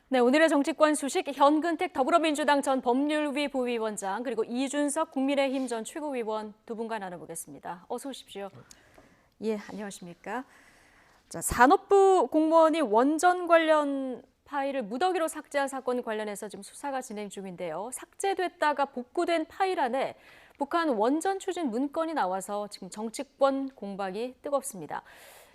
네, 오늘의 정치권 소식 현근택 더불어민주당 전 법률위 부위원장 그리고 이준석 국민의힘 전 최고위원 두 분과 나눠보겠습니다. 어서 오십시오. 예, 안녕하십니까. 자, 산업부 공무원이 원전 관련 파일을 무더기로 삭제한 사건 관련해서 지금 수사가 진행 중인데요. 삭제됐다가 복구된 파일 안에 북한 원전 추진 문건이 나와서 지금 정치권 공방이 뜨겁습니다.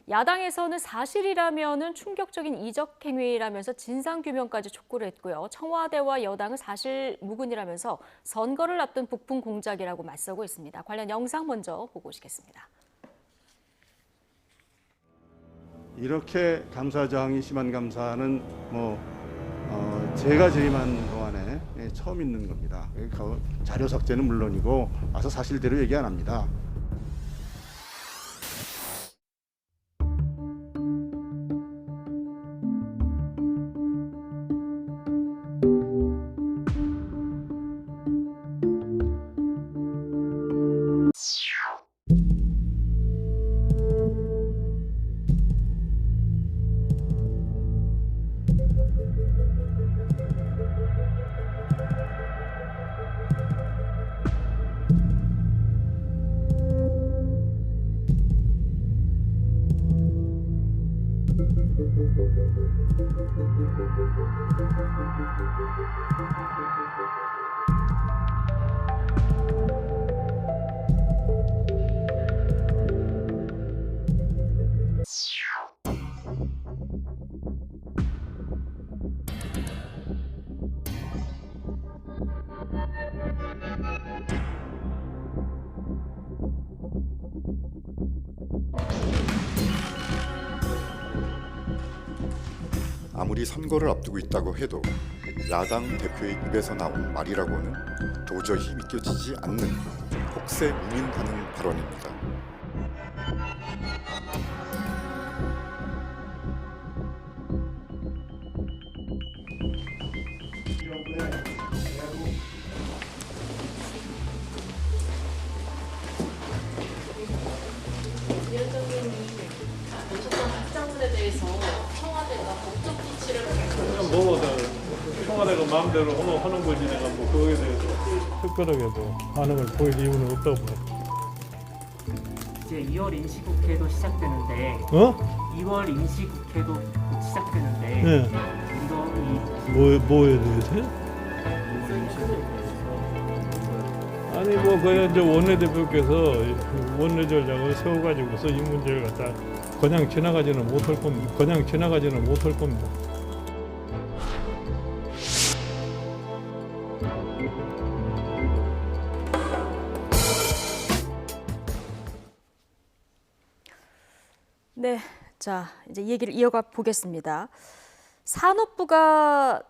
야당에서는 사실이라면은 충격적인 이적 행위라면서 진상 규명까지 촉구를 했고요. 청와대와 여당은 사실 무근이라면서 선거를 앞둔 북풍 공작이라고 맞서고 있습니다. 관련 영상 먼저 보고 오시겠습니다. 이렇게 감사저항이 심한 감사는 제가 재임한 동안에 처음 있는 겁니다. 자료 삭제는 물론이고 와서 사실대로 얘기 안 합니다. 아무리 선거를 앞두고 있다고 해도 야당 대표의 입에서 나온 말이라고는 도저히 믿겨지지 않는 혹세무민하는 발언입니다. 위원장님이 오셨던 확장문에 대해서 청와대가 법적 조치를 청와대가 마음대로 하는 거지 내가 그거에 대해서 특별하게 반응을 보일 이유는 없다고 봐요. 이제 2월 임시국회도 시작되는데 2월 임시국회도 곧 시작되는데 네. 뭐에 대해서요? 아니 그냥 이제 원내대표께서 원내 전략을 세워가지고서 이 문제를 갖다 그냥 지나가지는 못할 겁니다. 네, 자 이제 얘기를 이어가 보겠습니다. 산업부가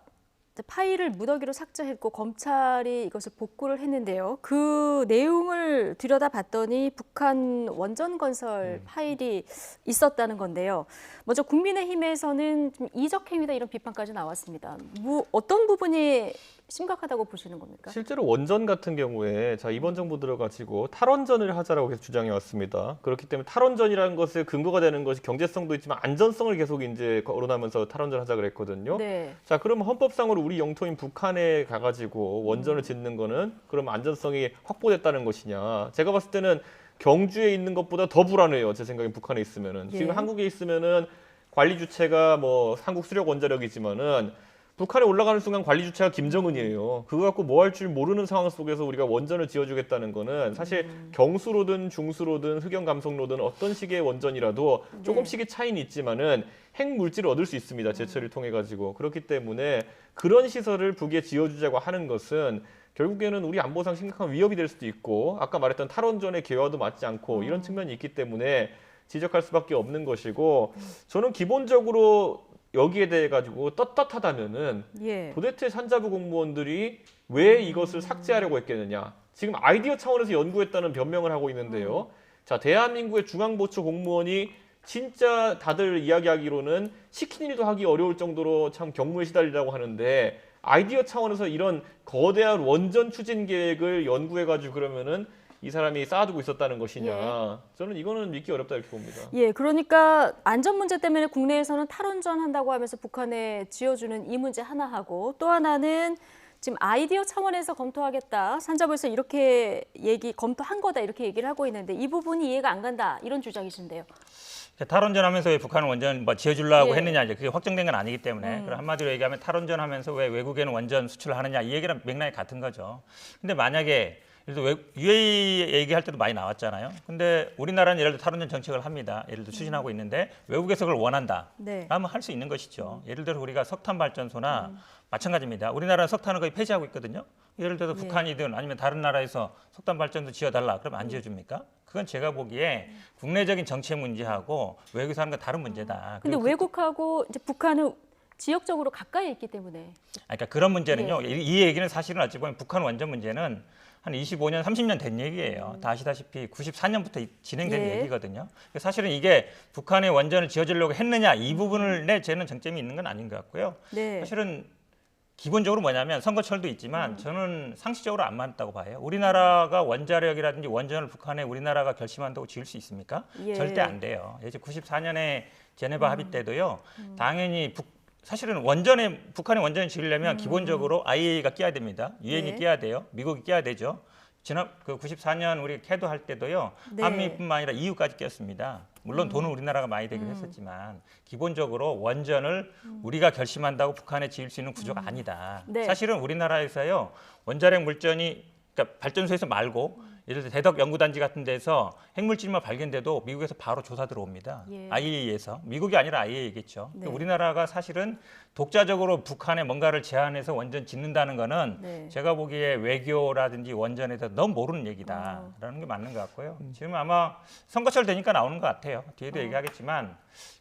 파일을 무더기로 삭제했고 검찰이 이것을 복구를 했는데요. 그 내용을 들여다봤더니 북한 원전 건설 파일이 있었다는 건데요. 먼저 국민의힘에서는 좀 이적 행위다 이런 비판까지 나왔습니다. 어떤 부분이 심각하다고 보시는 겁니까? 실제로 원전 같은 경우에 이번 정부 들어가지고 탈원전을 하자라고 계속 주장해 왔습니다. 그렇기 때문에 탈원전이라는 것에 근거가 되는 것이 경제성도 있지만 안전성을 계속 이제 거론하면서 탈원전 하자 그랬거든요. 네. 자, 그러면 헌법상으로 우리 영토인 북한에 가가지고 원전을 짓는 거는 그럼 안전성이 확보됐다는 것이냐? 제가 봤을 때는 경주에 있는 것보다 더 불안해요. 제 생각엔 북한에 있으면은 예. 지금 한국에 있으면은 관리 주체가 한국 수력 원자력이지만은. 북한에 올라가는 순간 관리 주체가 김정은이에요. 그거 갖고 뭐 할 줄 모르는 상황 속에서 우리가 원전을 지어주겠다는 거는 사실 경수로든 중수로든 흑연 감속로든 어떤 식의 원전이라도 조금씩의 차이는 있지만은 핵 물질을 얻을 수 있습니다. 제철을 통해 가지고. 그렇기 때문에 그런 시설을 북에 지어주자고 하는 것은 결국에는 우리 안보상 심각한 위협이 될 수도 있고 아까 말했던 탈원전의 계획와도 맞지 않고 이런 측면이 있기 때문에 지적할 수밖에 없는 것이고 저는 기본적으로 여기에 대해 가지고 떳떳하다면은 도대체 산자부 공무원들이 왜 이것을 삭제하려고 했겠느냐. 지금 아이디어 차원에서 연구했다는 변명을 하고 있는데요. 자, 대한민국의 중앙보초 공무원이 진짜 다들 이야기하기로는 시킨 일도 하기 어려울 정도로 참 경무에 시달리라고 하는데 아이디어 차원에서 이런 거대한 원전 추진 계획을 연구해가지고 그러면은 이 사람이 쌓아두고 있었다는 것이냐. 저는 이거는 믿기 어렵다 이렇게 봅니다. 예, 그러니까 안전 문제 때문에 국내에서는 탈원전 한다고 하면서 북한에 지어주는 이 문제 하나 하고 또 하나는 지금 아이디어 차원에서 검토하겠다. 산자부에서 이렇게 검토한 거다 이렇게 얘기를 하고 있는데 이 부분이 이해가 안 간다 이런 주장이신데요. 탈원전하면서 왜 북한은 원전 지어주려고 예. 했느냐 이제 그게 확정된 건 아니기 때문에 그럼 한마디로 얘기하면 탈원전하면서 왜 외국에는 원전 수출을 하느냐 이 얘기랑 맥락이 같은 거죠. 근데 만약에 예를 들어 UAE 얘기할 때도 많이 나왔잖아요. 근데 우리나라는 예를 들어 탈원전 정책을 합니다. 예를 들어 추진하고 있는데 외국에서 그걸 원한다. 네. 그러면 할 수 있는 것이죠. 예를 들어 우리가 석탄 발전소나 마찬가지입니다. 우리나라는 석탄을 거의 폐지하고 있거든요. 예를 들어서 북한이든 아니면 다른 나라에서 석탄 발전소 지어달라. 그럼 안 지어줍니까? 그건 제가 보기에 국내적인 정책 문제하고 외국에서 하는 건 다른 문제다. 근데 그리고 외국하고 이제 북한은 지역적으로 가까이 있기 때문에 그러니까 그런 문제는요. 이 얘기는 사실은 어찌 보면 북한 원전 문제는 한 25년, 30년 된 얘기예요. 다 아시다시피 94년부터 진행된 예. 얘기거든요. 사실은 이게 북한의 원전을 지어주려고 했느냐 이 부분을 저는 쟁점이 있는 건 아닌 것 같고요. 네. 사실은 기본적으로 뭐냐면 선거철도 있지만 저는 상식적으로 안 맞다고 봐요. 우리나라가 원자력이라든지 원전을 북한에 우리나라가 결심한다고 지을 수 있습니까? 예. 절대 안 돼요. 예전 94년에 제네바 합의 때도요. 당연히 사실은 북한의 원전을 지으려면 기본적으로 IAEA가 끼야 됩니다. 유엔이 네. 끼야 돼요. 미국이 끼야 되죠. 지난 94년 우리 캐도 할 때도요. 네. 한미뿐만 아니라 EU까지 꼈습니다. 물론 돈은 우리나라가 많이 되긴 했었지만 기본적으로 원전을 우리가 결심한다고 북한에 지을 수 있는 구조가 아니다. 네. 사실은 우리나라에서요. 원자력 물전이 그러니까 발전소에서 말고 예를 들어 대덕 연구단지 같은 데서 핵물질만 발견돼도 미국에서 바로 조사 들어옵니다. 예. IAEA에서. 미국이 아니라 IAEA겠죠. 네. 우리나라가 사실은 독자적으로 북한에 뭔가를 제안해서 원전 짓는다는 거는 네. 제가 보기에 외교라든지 원전에 대해서 너무 모르는 얘기다라는 게 맞는 것 같고요. 지금 아마 선거철 되니까 나오는 것 같아요. 뒤에도 얘기하겠지만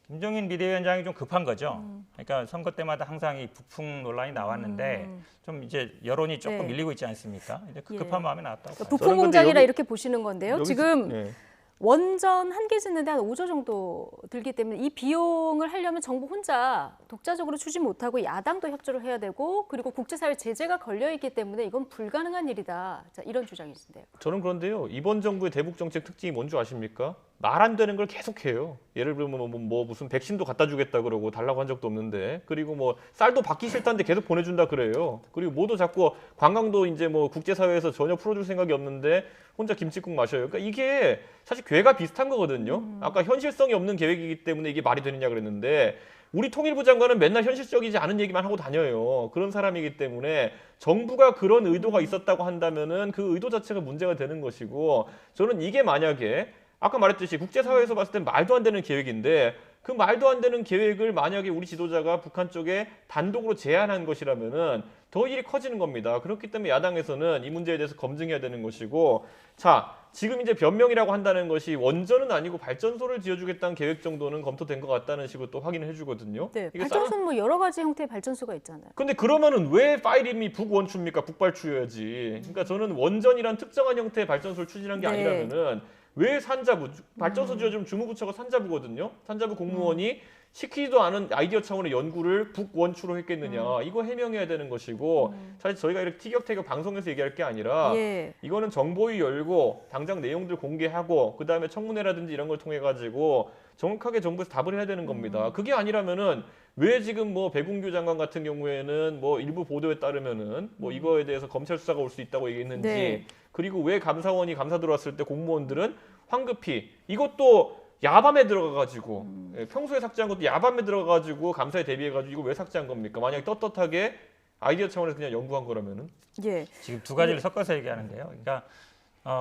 김종인 비대위원장이 좀 급한 거죠. 그러니까 선거 때마다 항상 이 북풍 논란이 나왔는데 좀 이제 여론이 조금 네. 밀리고 있지 않습니까? 이제 그 예. 급한 마음에 나왔다고 봐요. 부품 저는 근데 공장이라 여기- 이렇게 보시는 건데요. 여기서- 지금 예. 원전 한 개 짓는데 한 5조 정도 들기 때문에 이 비용을 하려면 정부 혼자 독자적으로 추진 못하고 야당도 협조를 해야 되고 그리고 국제사회 제재가 걸려있기 때문에 이건 불가능한 일이다. 자, 이런 주장이신데요. 저는 그런데요. 이번 정부의 대북 정책 특징이 뭔지 아십니까? 말 안 되는 걸 계속해요. 예를 들면 뭐 무슨 백신도 갖다 주겠다 그러고 달라고 한 적도 없는데, 그리고 뭐 쌀도 받기 싫다는데 계속 보내준다 그래요. 그리고 뭐도 자꾸 관광도 이제 뭐 국제사회에서 전혀 풀어줄 생각이 없는데 혼자 김치국 마셔요. 그러니까 이게 사실 괴가 비슷한 거거든요. 아까 현실성이 없는 계획이기 때문에 이게 말이 되느냐 그랬는데, 우리 통일부 장관은 맨날 현실적이지 않은 얘기만 하고 다녀요. 그런 사람이기 때문에 정부가 그런 의도가 있었다고 한다면은 그 의도 자체가 문제가 되는 것이고, 저는 이게 만약에 아까 말했듯이 국제사회에서 봤을 땐 말도 안 되는 계획인데, 그 말도 안 되는 계획을 만약에 우리 지도자가 북한 쪽에 단독으로 제안한 것이라면은 더 일이 커지는 겁니다. 그렇기 때문에 야당에서는 이 문제에 대해서 검증해야 되는 것이고, 자, 지금 이제 변명이라고 한다는 것이 원전은 아니고 발전소를 지어주겠다는 계획 정도는 검토된 것 같다는 식으로 또 확인을 해주거든요. 네, 이게 발전소는 뭐 여러 가지 형태의 발전소가 있잖아요. 근데 그러면은 왜 파일 이름이 북원추입니까? 북발추여야지. 그러니까 저는 원전이란 특정한 형태의 발전소를 추진한 게 네. 아니라면은 왜 산자부, 발전소 지어주면 주무부처가 산자부거든요. 산자부 공무원이 시키지도 않은 아이디어 차원의 연구를 북원추로 했겠느냐. 이거 해명해야 되는 것이고, 사실 저희가 이렇게 티격태격 방송에서 얘기할 게 아니라 예. 이거는 정보위 열고 당장 내용들 공개하고 그다음에 청문회라든지 이런 걸 통해 가지고 정확하게 정부에서 답을 해야 되는 겁니다. 그게 아니라면은 왜 지금 뭐 배궁규 장관 같은 경우에는 뭐 일부 보도에 따르면은 뭐 이거에 대해서 검찰 수사가 올 수 있다고 얘기했는지, 네. 그리고 왜 감사원이 감사 들어왔을 때 공무원들은 황급히 이것도 야밤에 들어가가지고 평소에 삭제한 것도 야밤에 들어가가지고 감사에 대비해가지고 이거 왜 삭제한 겁니까? 만약에 떳떳하게 아이디어 차원에서 그냥 연구한 거라면은. 예. 지금 두 가지를 섞어서 얘기하는데요. 그러니까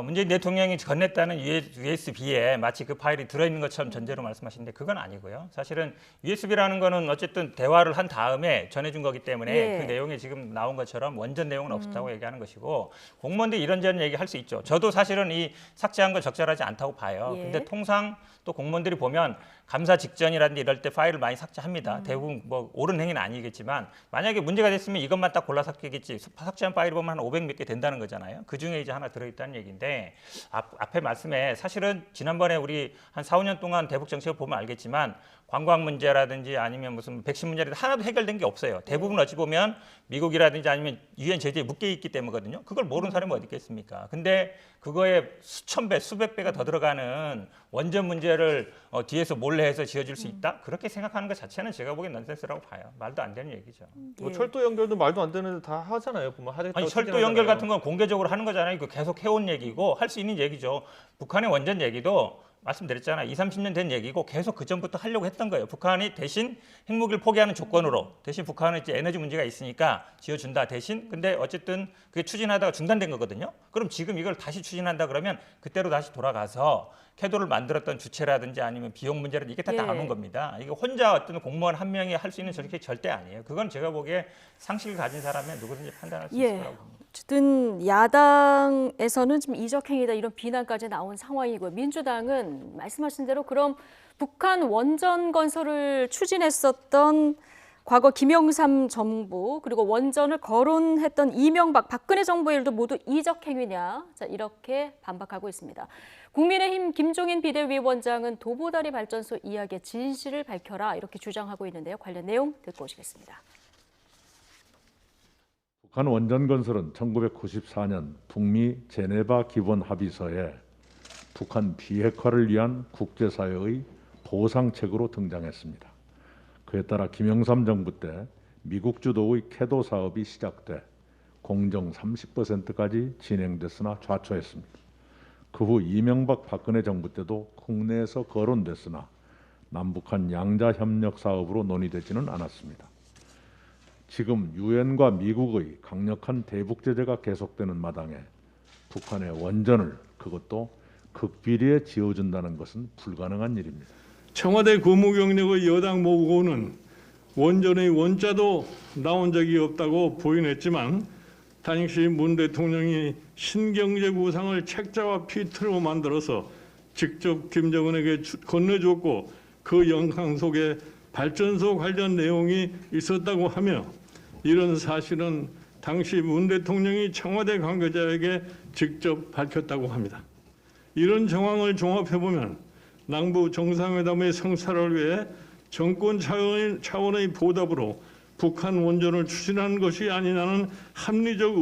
문재인 대통령이 건넸다는 USB에 마치 그 파일이 들어있는 것처럼 전제로 말씀하시는데 그건 아니고요. 사실은 USB라는 거는 어쨌든 대화를 한 다음에 전해준 거기 때문에 예. 그 내용이 지금 나온 것처럼 원전 내용은 없었다고 얘기하는 것이고, 공무원들이 이런저런 얘기할 수 있죠. 저도 사실은 이 삭제한 건 적절하지 않다고 봐요. 예. 근데 통상 또 공무원들이 보면 감사 직전이라든지 이럴 때 파일을 많이 삭제합니다. 대부분 뭐 옳은 행위는 아니겠지만 만약에 문제가 됐으면 이것만 딱 골라 삭제겠지. 삭제한 파일 보면 한 500 몇 개 된다는 거잖아요. 그 중에 이제 하나 들어있다는 얘기인데, 앞에 말씀에 사실은 지난번에 우리 한 4, 5년 동안 대북 정책을 보면 알겠지만 관광 문제라든지 아니면 무슨 백신 문제라든지 하나도 해결된 게 없어요. 대부분 어찌 보면 미국이라든지 아니면 유엔 제재에 묶여 있기 때문이거든요. 그걸 모르는 사람이 어디 있겠습니까? 근데 그거에 수천 배, 수백 배가 더 들어가는 원전 문제를 뒤에서 몰래 해서 지어줄 수 있다? 그렇게 생각하는 것 자체는 제가 보기엔 넌센스라고 봐요. 말도 안 되는 얘기죠. 뭐 예. 철도 연결도 말도 안 되는데 다 하잖아요. 보면 하겠다고 아니 철도 연결 같은 건 공개적으로 하는 거잖아요. 이거 계속 해온 얘기고 할 수 있는 얘기죠. 북한의 원전 얘기도 말씀드렸잖아요. 20, 30년 된 얘기고 계속 그 전부터 하려고 했던 거예요. 북한이 대신 핵무기를 포기하는 조건으로 대신 북한은 이제 에너지 문제가 있으니까 지어준다 대신. 근데 어쨌든 그게 추진하다가 중단된 거거든요. 그럼 지금 이걸 다시 추진한다 그러면 그때로 다시 돌아가서 캐도를 만들었던 주체라든지 아니면 비용 문제라든지 이게 다 예. 남은 겁니다. 이거 혼자 어떤 공무원 한 명이 할 수 있는 저렇게 절대 아니에요. 그건 제가 보기에 상식을 가진 사람이 누구든지 판단할 수 있을 거라고 봅니다. 어쨌든 야당에서는 좀 이적행위다 이런 비난까지 나온 상황이고요. 민주당은 말씀하신 대로 그럼 북한 원전 건설을 추진했었던 과거 김영삼 정부 그리고 원전을 거론했던 이명박, 박근혜 정부의 일도 모두 이적행위냐 자 이렇게 반박하고 있습니다. 국민의힘 김종인 비대위원장은 도보다리 발전소 이야기의 진실을 밝혀라 이렇게 주장하고 있는데요. 관련 내용 듣고 오시겠습니다. 북한 원전 건설은 1994년 북미 제네바 기본 합의서에 북한 비핵화를 위한 국제사회의 보상책으로 등장했습니다. 그에 따라 김영삼 정부 때 미국 주도의 캐도 사업이 시작돼 공정 30%까지 진행됐으나 좌초했습니다. 그 후 이명박 박근혜 정부 때도 국내에서 거론됐으나 남북한 양자 협력 사업으로 논의되지는 않았습니다. 지금 유엔과 미국의 강력한 대북 제재가 계속되는 마당에 북한의 원전을 그것도 극비리에 지어준다는 것은 불가능한 일입니다. 청와대 국무경력의 여당 모고는 원전의 원자도 나온 적이 없다고 부인했지만 당시 문 대통령이 신경제 구상을 책자와 피트로 만들어서 직접 김정은에게 건네줬고 그 영상 속에 발전소 관련 내용이 있었다고 하며 이런 사실은 당시 문 대통령이 청와대 관계자에게 직접 밝혔다고 합니다. 이런 정황을 종합해보면 남북 정상회담의 성사를 위해 정권 차원의 보답으로 북한 원전을 추진한 것이 아니냐는 합리적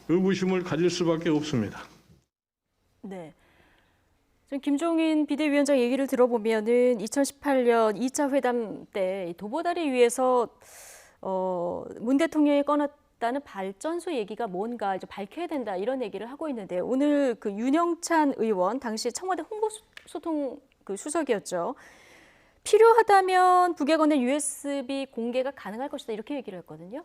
의구심을 가질 수밖에 없습니다. 네. 김종인 비대위원장 얘기를 들어보면은 2018년 2차 회담 때 도보다리 위에서 문 대통령이 꺼냈다는 발전소 얘기가 뭔가 이제 밝혀야 된다 이런 얘기를 하고 있는데 오늘 그 윤영찬 의원 당시 청와대 홍보소통 그 수석이었죠. 필요하다면 북에 건넨 USB 공개가 가능할 것이다 이렇게 얘기를 했거든요.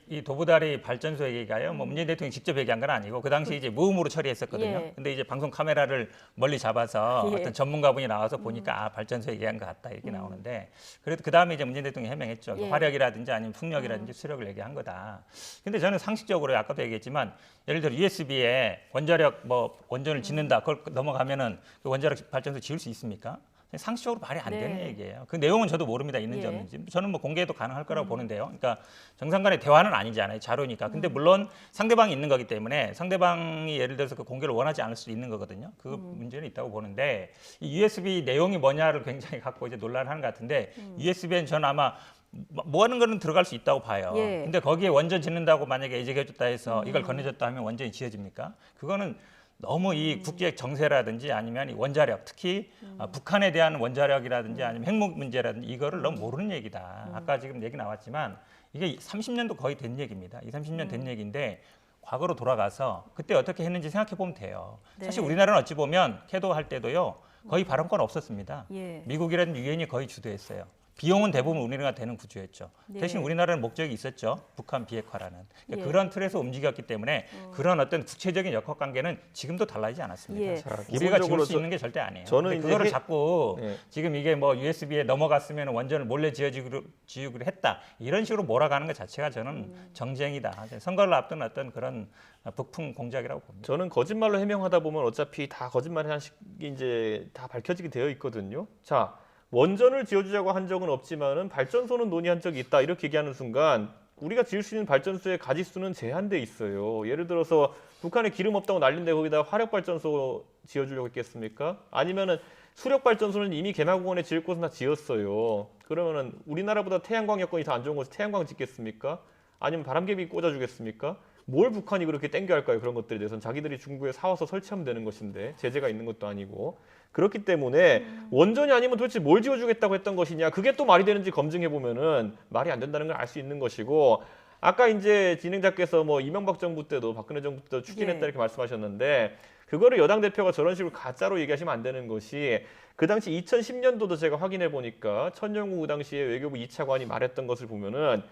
이 도보다리 발전소 얘기가요. 뭐 문재인 대통령이 직접 얘기한 건 아니고 그 당시 이제 무음으로 처리했었거든요. 예. 근데 이제 방송 카메라를 멀리 잡아서 예. 어떤 전문가분이 나와서 보니까 아 발전소 얘기한 것 같다 이렇게 나오는데 그래도 그 다음에 이제 문재인 대통령이 해명했죠. 예. 화력이라든지 아니면 풍력이라든지 수력을 얘기한 거다. 근데 저는 상식적으로 아까도 얘기했지만 예를 들어 USB에 원자력 뭐 원전을 짓는다 그걸 넘어가면은 그 원자력 발전소 지을 수 있습니까? 상식적으로 말이 안 되는 네. 얘기예요. 그 내용은 저도 모릅니다. 있는지 예. 없는지. 저는 뭐 공개도 가능할 거라고 보는데요. 그러니까 정상 간의 대화는 아니잖아요. 자료니까. 근데 물론 상대방이 있는 거기 때문에 상대방이 예를 들어서 그 공개를 원하지 않을 수도 있는 거거든요. 그 문제는 있다고 보는데 이 USB 내용이 뭐냐를 굉장히 갖고 이제 논란을 하는 것 같은데 USB는 저는 아마 뭐 하는 거는 들어갈 수 있다고 봐요. 예. 근데 거기에 원전 짓는다고 만약에 예정해줬다 해서 이걸 건네줬다 하면 원전이 지어집니까? 그거는 너무 이 국제 정세라든지 아니면 이 원자력 특히 북한에 대한 원자력이라든지 아니면 핵무 문제라든지 이거를 너무 모르는 얘기다. 아까 지금 얘기 나왔지만 이게 30년도 거의 된 얘기입니다. 20, 30년 된 얘기인데 과거로 돌아가서 그때 어떻게 했는지 생각해 보면 돼요. 네. 사실 우리나라는 어찌 보면 캐도 할 때도요. 거의 발언권 없었습니다. 예. 미국이라든지 유엔이 거의 주도했어요. 비용은 대부분 우리나라가 되는 구조였죠. 네. 대신 우리나라는 목적이 있었죠. 북한 비핵화라는. 그러니까 예. 그런 틀에서 움직였기 때문에 그런 어떤 구체적인 역학관계는 지금도 달라지지 않았습니다. 예. 자, 우리가 지울 기본적으로 수 있는 게 절대 아니에요. 저는 근데 이제 그거를 해- 자꾸 예. 지금 이게 뭐 USB에 넘어갔으면 원전을 몰래 지우기로 했다. 이런 식으로 몰아가는 것 자체가 저는 정쟁이다. 선거를 앞둔 어떤 그런 북풍 공작이라고 봅니다. 저는 거짓말로 해명하다 보면 어차피 다 거짓말의 한식이 이제 다 밝혀지게 되어 있거든요. 자, 원전을 지어주자고 한 적은 없지만은 발전소는 논의한 적이 있다 이렇게 얘기하는 순간 우리가 지을 수 있는 발전소의 가지수는 제한돼 있어요. 예를 들어서 북한에 기름 없다고 난린데 거기다 화력 발전소 지어주려고 했겠습니까? 아니면은 수력 발전소는 이미 개마공원에 지을 곳은 다 지었어요. 그러면은 우리나라보다 태양광 여건이 더 안 좋은 곳에 태양광 짓겠습니까? 아니면 바람개비 꽂아주겠습니까? 뭘 북한이 그렇게 땡겨 할까요? 그런 것들에 대해서는 자기들이 중국에 사와서 설치하면 되는 것인데 제재가 있는 것도 아니고. 그렇기 때문에 원전이 아니면 도대체 뭘 지어주겠다고 했던 것이냐, 그게 또 말이 되는지 검증해 보면은 말이 안 된다는 걸 알 수 있는 것이고, 아까 이제 진행자께서 뭐 이명박 정부 때도 박근혜 정부 때도 추진했다 이렇게 말씀하셨는데, 그거를 여당 대표가 저런 식으로 가짜로 얘기하시면 안 되는 것이, 그 당시 2010년도도 제가 확인해 보니까 천정국 그 당시에 외교부 2차관이 말했던 것을 보면은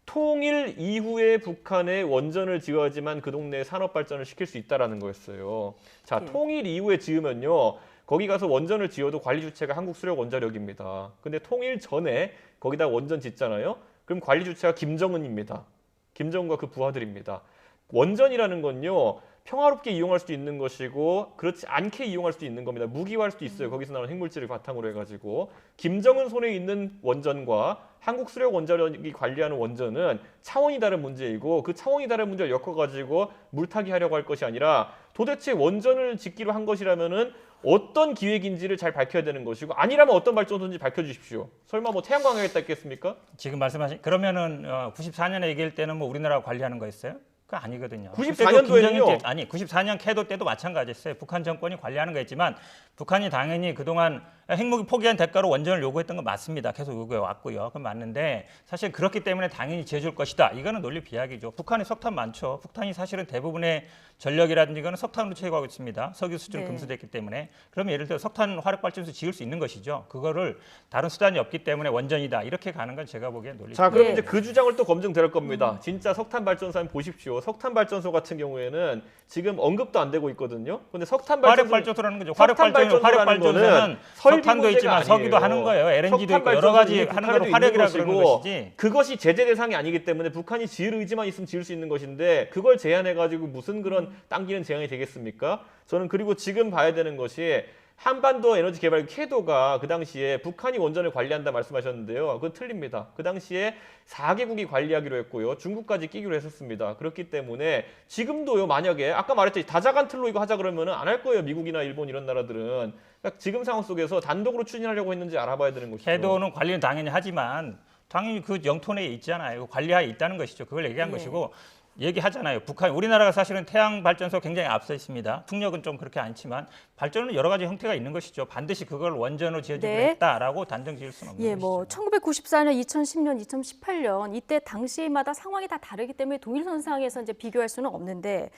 통일 이후에 북한에 원전을 지어야지만 그 동네에 산업 발전을 시킬 수 있다라는 거였어요. 자, 통일 이후에 지으면요, 거기 가서 원전을 지어도 관리 주체가 한국수력원자력입니다. 근데 통일 전에 거기다 원전 짓잖아요. 그럼 관리 주체가 김정은입니다. 김정은과 그 부하들입니다. 원전이라는 건요, 평화롭게 이용할 수도 있는 것이고 그렇지 않게 이용할 수도 있는 겁니다. 무기화할 수도 있어요. 거기서 나오는 핵물질을 바탕으로 해가지고. 김정은 손에 있는 원전과 한국수력원자력이 관리하는 원전은 차원이 다른 문제이고, 그 차원이 다른 문제를 엮어가지고 물타기 하려고 할 것이 아니라 도대체 원전을 짓기로 한 것이라면은 어떤 기획인지를 잘 밝혀야 되는 것이고, 아니라면 어떤 발전소인지 밝혀주십시오. 설마 뭐 태양광 하겠다 했겠습니까? 지금 말씀하신 그러면은 94년에 얘기할 때는 뭐 우리나라가 관리하는 거였어요? 그거 아니거든요. 94년도에는요. 아니 94년 캐도 때도 마찬가지였어요. 북한 정권이 관리하는 거였지만 북한이 당연히 그동안 핵무기 포기한 대가로 원전을 요구했던 건 맞습니다. 계속 요구해 왔고요. 그건 맞는데 사실 그렇기 때문에 당연히 지어줄 것이다. 이거는 논리 비약이죠. 북한에 석탄 많죠. 북한이 사실은 대부분의 전력이라든지 이거는 석탄으로 채취하고 있습니다. 석유 수출은 금수됐기 때문에. 그러면 예를 들어 석탄 화력발전소 지을 수 있는 것이죠. 그거를 다른 수단이 없기 때문에 원전이다. 이렇게 가는 건 제가 보기엔 논리. 자, 그럼 이제 그 주장을 또 검증될 겁니다. 진짜 석탄 발전소 한번 보십시오. 석탄 발전소 같은 경우에는 지금 언급도 안 되고 있거든요. 근데 석탄 화력발전소라는 거죠. 화력발전소는 석탄도 있지만 석유도 하는 거예요. LNG도 있고 여러 가지 하는 걸 화력이라 그러는 것이지. 그것이 제재 대상이 아니기 때문에 북한이 지을 의지만 있으면 지을 수 있는 것인데, 그걸 제한해가지고 무슨 그런 당기는 제한이 되겠습니까? 저는 그리고 지금 봐야 되는 것이, 한반도 에너지 개발 캐도가 그 당시에 북한이 원전을 관리한다 말씀하셨는데요. 그건 틀립니다. 그 당시에 4개국이 관리하기로 했고요. 중국까지 끼기로 했었습니다. 그렇기 때문에 지금도요, 만약에 아까 말했듯이 다자간 틀로 이거 하자 그러면은 안 할 거예요. 미국이나 일본 이런 나라들은. 그러니까 지금 상황 속에서 단독으로 추진하려고 했는지 알아봐야 되는 것이죠. 캐도는 관리는 당연히 하지만 당연히 그 영토 내에 있잖아요. 관리하에 있다는 것이죠. 그걸 얘기한 것이고. 얘기하잖아요. 북한, 우리나라가 사실은 태양 발전소 굉장히 앞서 있습니다. 풍력은 좀 그렇게 않지만 발전은 여러 가지 형태가 있는 것이죠. 반드시 그걸 원전으로 지어주기로 했다라고 단정 지을 수는 없는 것이죠. 뭐 1994년, 2010년, 2018년 이때 당시마다 상황이 다 다르기 때문에 동일선상에서 이제 비교할 수는 없는데,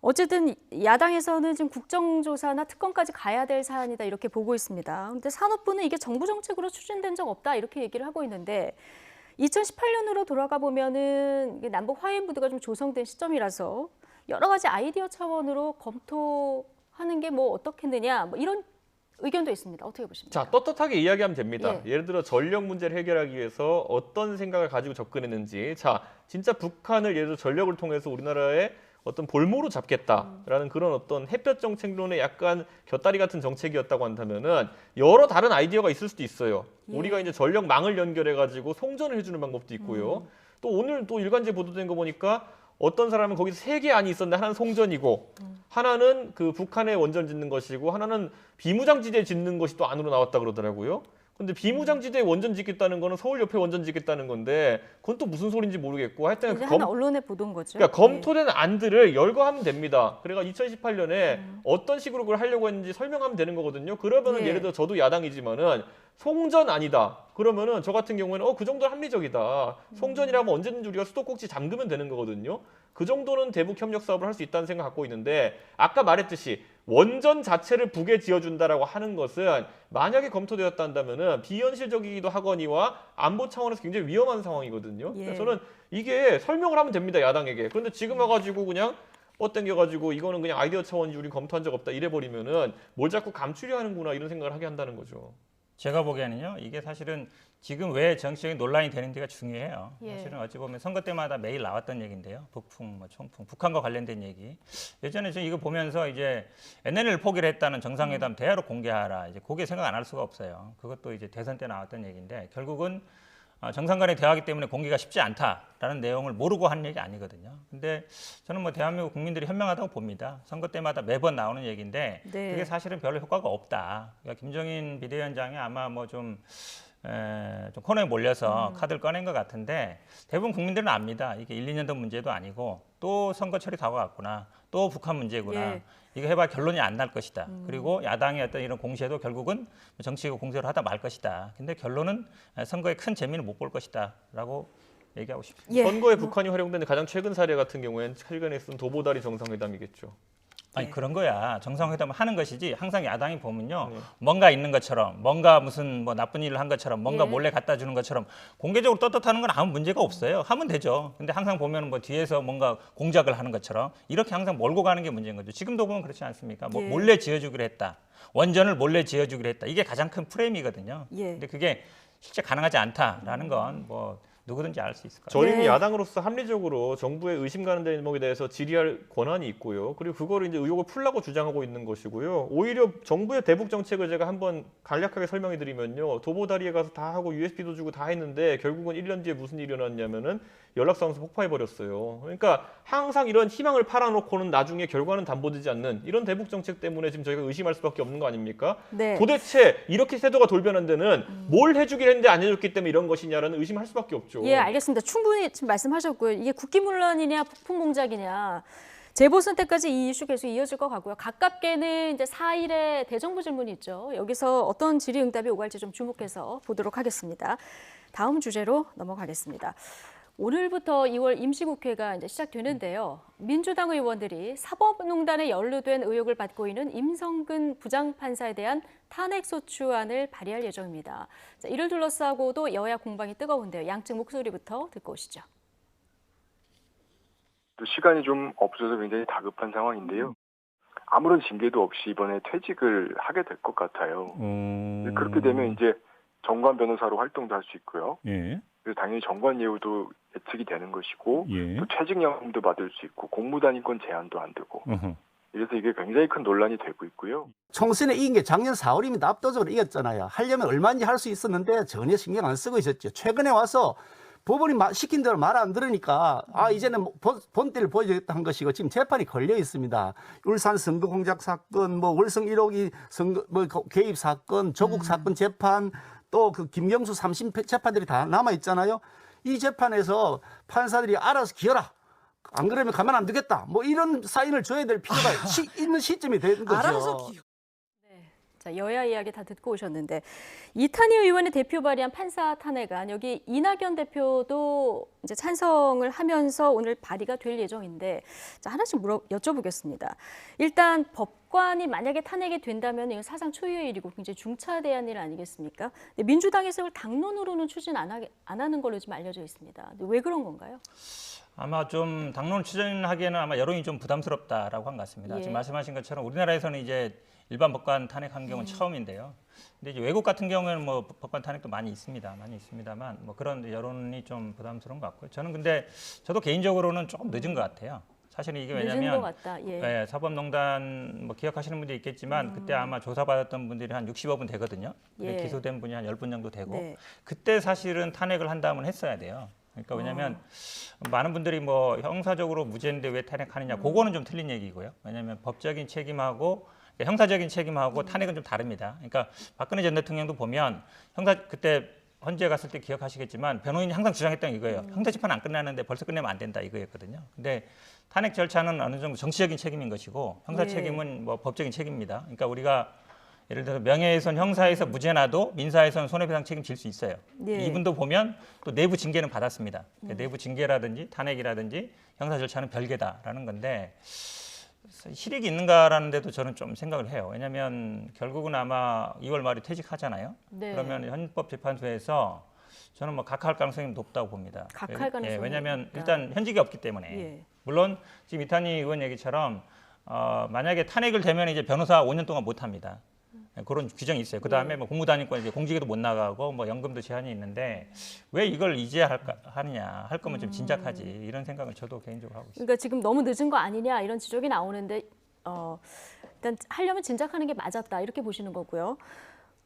어쨌든 야당에서는 지금 국정조사나 특검까지 가야 될 사안이다 이렇게 보고 있습니다. 그런데 산업부는 이게 정부 정책으로 추진된 적 없다 이렇게 얘기를 하고 있는데, 2018년으로 돌아가 보면은 남북 화해 무드가 좀 조성된 시점이라서 여러 가지 아이디어 차원으로 검토하는 게 뭐 어떻겠느냐, 뭐 이런 의견도 있습니다. 어떻게 보십니까? 자, 떳떳하게 이야기하면 됩니다. 예를 들어 전력 문제를 해결하기 위해서 어떤 생각을 가지고 접근했는지, 자, 진짜 북한을 예를 들어 전력을 통해서 우리나라의 어떤 볼모로 잡겠다라는 그런 어떤 햇볕 정책론의 약간 곁다리 같은 정책이었다고 한다면은 여러 다른 아이디어가 있을 수도 있어요. 우리가 이제 전력망을 연결해가지고 송전을 해주는 방법도 있고요. 또 오늘 또 일간지 보도된 거 보니까 어떤 사람은 거기서 3개 안이 있었는데 하나는 송전이고 하나는 그 북한에 원전 짓는 것이고 하나는 비무장지대 짓는 것이 또 안으로 나왔다 그러더라고요. 근데 비무장지대에 원전 짓겠다는 거는 서울 옆에 원전 짓겠다는 건데, 그건 또 무슨 소리인지 모르겠고, 하여튼 하나 언론에 보던 거죠. 그러니까 검토된 안들을 열거하면 됩니다. 그래가 2018년에 어떤 식으로 그걸 하려고 했는지 설명하면 되는 거거든요. 그러면은 예를 들어 저도 야당이지만은 송전 아니다. 그러면은 저 같은 경우에는 그 정도는 합리적이다. 송전이라면 언제든지 우리가 수도꼭지 잠그면 되는 거거든요. 그 정도는 대북 협력 사업을 할 수 있다는 생각 갖고 있는데, 아까 말했듯이 원전 자체를 북에 지어준다라고 하는 것은 만약에 검토되었다 한다면은 비현실적이기도 하거니와 안보 차원에서 굉장히 위험한 상황이거든요. 그래서 저는 이게 설명을 하면 됩니다, 야당에게. 그런데 지금 와가지고 그냥 땡겨가지고 이거는 그냥 아이디어 차원이지 우리 검토한 적 없다 이래버리면은 뭘 자꾸 감추려 하는구나 이런 생각을 하게 한다는 거죠. 제가 보기에는요, 이게 사실은 지금 왜 정치적인 논란이 되는지가 중요해요. 사실은 어찌 보면 선거 때마다 매일 나왔던 얘기인데요. 북풍, 뭐 총풍, 북한과 관련된 얘기. 예전에 저 이거 보면서 이제 NLL 포기를 했다는 정상회담 대화로 공개하라. 이제 그게 생각 안 할 수가 없어요. 그것도 이제 대선 때 나왔던 얘기인데, 결국은 정상 간의 대화하기 때문에 공개가 쉽지 않다라는 내용을 모르고 한 얘기 아니거든요. 근데 저는 뭐 대한민국 국민들이 현명하다고 봅니다. 선거 때마다 매번 나오는 얘기인데 네. 그게 사실은 별로 효과가 없다. 그러니까 김종인 비대위원장이 아마 뭐 좀 코너에 몰려서 카드를 꺼낸 것 같은데 대부분 국민들은 압니다. 이게 1, 2년 전 문제도 아니고 또 선거철이 다가왔구나. 또 북한 문제구나. 예. 이거 해봐 결론이 안 날 것이다. 그리고 야당의 어떤 이런 공세도 결국은 정치적 공세를 하다 말 것이다. 근데 결론은 선거에 큰 재미는 못 볼 것이다라고 얘기하고 싶습니다. 예. 선거에 북한이 활용된 가장 최근 사례 같은 경우에는 최근에 쓴 도보다리 정상회담이겠죠. 아니 그런 거야. 정상회담을 하는 것이지 항상 야당이 보면요. 네. 뭔가 있는 것처럼 뭔가 무슨 뭐 나쁜 일을 한 것처럼 뭔가 예. 몰래 갖다 주는 것처럼 공개적으로 떳떳하는 건 아무 문제가 없어요. 하면 되죠. 근데 항상 보면 뭐 뒤에서 뭔가 공작을 하는 것처럼 이렇게 항상 몰고 가는 게 문제인 거죠. 지금도 보면 그렇지 않습니까? 뭐 예. 몰래 지어주기로 했다. 원전을 몰래 지어주기로 했다. 이게 가장 큰 프레임이거든요. 예. 근데 그게 실제 가능하지 않다라는 건 뭐 누구든지 알 수 있을 거예요. 저희는 네. 야당으로서 합리적으로 정부의 의심 가는 대목에 대해서 질의할 권한이 있고요. 그리고 그거를 이제 의혹을 풀라고 주장하고 있는 것이고요. 오히려 정부의 대북 정책을 제가 한번 간략하게 설명해 드리면요. 도보다리에 가서 다 하고 USB도 주고 다 했는데 결국은 1년 뒤에 무슨 일이 일어났냐면은 연락사무소 폭파해 버렸어요. 그러니까 항상 이런 희망을 팔아놓고는 나중에 결과는 담보되지 않는 이런 대북 정책 때문에 지금 저희가 의심할 수밖에 없는 거 아닙니까? 네. 도대체 이렇게 태도가 돌변한 데는 뭘 해주긴 했는데 안 해줬기 때문에 이런 것이냐라는 의심할 수밖에 없죠. 예, 알겠습니다. 충분히 지금 말씀하셨고요. 이게 국기문란이냐 폭풍 공작이냐. 재보선 때까지 이 이슈 계속 이어질 것 같고요. 가깝게는 이제 4일에 대정부 질문이 있죠. 여기서 어떤 질의응답이 오갈지 좀 주목해서 보도록 하겠습니다. 다음 주제로 넘어가겠습니다. 오늘부터 2월 임시국회가 이제 시작되는데요. 민주당 의원들이 사법농단에 연루된 의혹을 받고 있는 임성근 부장판사에 대한 탄핵소추안을 발의할 예정입니다. 자, 이를 둘러싸고도 여야 공방이 뜨거운데요. 양측 목소리부터 듣고 오시죠. 시간이 좀 없어서 굉장히 다급한 상황인데요. 아무런 징계도 없이 이번에 퇴직을 하게 될 것 같아요. 그렇게 되면 이제 정관 변호사로 활동도 할 수 있고요. 예. 그래서 당연히 정관 예우도 예측이 되는 것이고 예. 또 퇴직연금도 받을 수 있고 공무단위권 제한도 안 되고 어허. 이래서 이게 굉장히 큰 논란이 되고 있고요. 총선에 이긴 게 작년 4월이면 압도적으로 이겼잖아요. 하려면 얼마인지 할 수 있었는데 전혀 신경 안 쓰고 있었죠. 최근에 와서 법원이 시킨 대로 말 안 들으니까 이제는 본때를 보여주겠다 한 것이고 지금 재판이 걸려 있습니다. 울산 선거 공작 사건, 뭐 월성 1호기 선거 뭐 개입 사건, 조국 사건 재판, 또 그 김경수 3심 재판들이 다 남아 있잖아요. 이 재판에서 판사들이 알아서 기어라. 안 그러면 가만 안 두겠다. 뭐 이런 사인을 줘야 될 필요가 있는 시점이 되는 거죠. 알아서 자, 여야 이야기 다 듣고 오셨는데 이탄희 의원의 대표 발의한 판사 탄핵안 여기 이낙연 대표도 이제 찬성을 하면서 오늘 발의가 될 예정인데 자, 하나씩 여쭤보겠습니다. 일단 법관이 만약에 탄핵이 된다면 이건 사상 초유의 일이고 굉장히 중차대한 일 아니겠습니까? 근데 민주당에서 이걸 당론으로는 추진 안 하는 걸로 지금 알려져 있습니다. 근데 왜 그런 건가요? 아마 좀 당론 추진하기에는 아마 여론이 좀 부담스럽다라고 한 것 같습니다. 예. 지금 말씀하신 것처럼 우리나라에서는 이제 일반 법관 탄핵한 경우는 처음인데요. 근데 이제 외국 같은 경우에는 뭐 법관 탄핵도 많이 있습니다만 뭐 그런 여론이 좀 부담스러운 것 같고요. 저도 개인적으로는 조금 늦은 것 같아요. 사실은 이게 늦은 왜냐하면 것 같다. 예. 네, 사법농단 뭐 기억하시는 분들이 있겠지만 그때 아마 조사받았던 분들이 한 60여 분 되거든요. 근데 예. 기소된 분이 한 10분 정도 되고 네. 그때 사실은 탄핵을 한다면 했어야 돼요. 그러니까 왜냐하면 많은 분들이 뭐 형사적으로 무죄인데 왜 탄핵하느냐 그거는 좀 틀린 얘기고요. 왜냐하면 법적인 책임하고 형사적인 책임하고 탄핵은 좀 다릅니다. 그러니까 박근혜 전 대통령도 보면 그때 헌재에 갔을 때 기억하시겠지만 변호인이 항상 주장했던 이거예요. 형사 재판 안 끝나는데 벌써 끝내면 안 된다 이거였거든요. 근데 탄핵 절차는 어느 정도 정치적인 책임인 것이고 형사 네. 책임은 뭐 법적인 책임입니다. 그러니까 우리가 예를 들어서 명예훼손 형사에서 무죄 나도 민사에서는 손해배상 책임질 수 있어요. 네. 이분도 보면 또 내부 징계는 받았습니다. 내부 징계라든지 탄핵이라든지 형사 절차는 별개다라는 건데 실익이 있는가라는 데도 저는 좀 생각을 해요. 왜냐하면 결국은 아마 2월 말에 퇴직하잖아요. 네. 그러면 헌법재판소에서 저는 뭐 각하할 가능성이 높다고 봅니다. 각하할 가능성이 왜냐하면 높다. 일단 현직이 없기 때문에 예. 물론 지금 이탄희 의원 얘기처럼 만약에 탄핵을 되면 이제 변호사 5년 동안 못 합니다. 그런 규정이 있어요. 그 다음에 뭐 공무단위권 이제 공직에도 못 나가고 뭐 연금도 제한이 있는데 왜 이걸 이제 하느냐 할 거면 좀 진작하지 이런 생각을 저도 개인적으로 하고 있습니다. 그러니까 지금 너무 늦은 거 아니냐 이런 지적이 나오는데 일단 하려면 진작하는 게 맞았다 이렇게 보시는 거고요.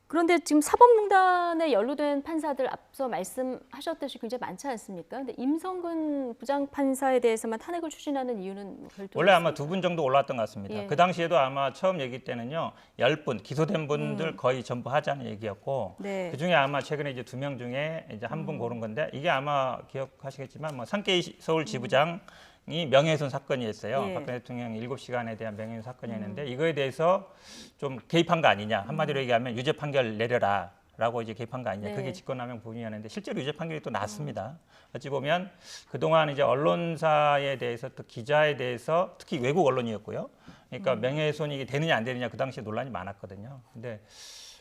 그런데 지금 사법농단에 연루된 판사들 앞서 말씀하셨듯이 굉장히 많지 않습니까? 근데 임성근 부장판사에 대해서만 탄핵을 추진하는 이유는 별도 원래 아마 2분 정도 올라왔던 것 같습니다. 예. 그 당시에도 아마 처음 얘기 때는요, 10분 기소된 분들 거의 전부 하자는 얘기였고, 네. 그 중에 아마 최근에 이제 2명 중에 이제 한 분 고른 건데, 이게 아마 기억하시겠지만 뭐 상케이 서울지부장 이 명예훼손 사건이었어요. 예. 박근혜 대통령 7시간에 대한 명예훼손 사건이었는데 이거에 대해서 좀 개입한 거 아니냐. 한마디로 얘기하면 유죄 판결 내려라. 라고 이제 개입한 거 아니냐. 네. 그게 직권남용 부분이었는데 실제로 유죄 판결이 또 났습니다. 어찌 보면 그동안 이제 언론사에 대해서 또 기자에 대해서 특히 외국 언론이었고요. 그러니까 명예훼손이 되느냐 안 되느냐 그 당시에 논란이 많았거든요. 근데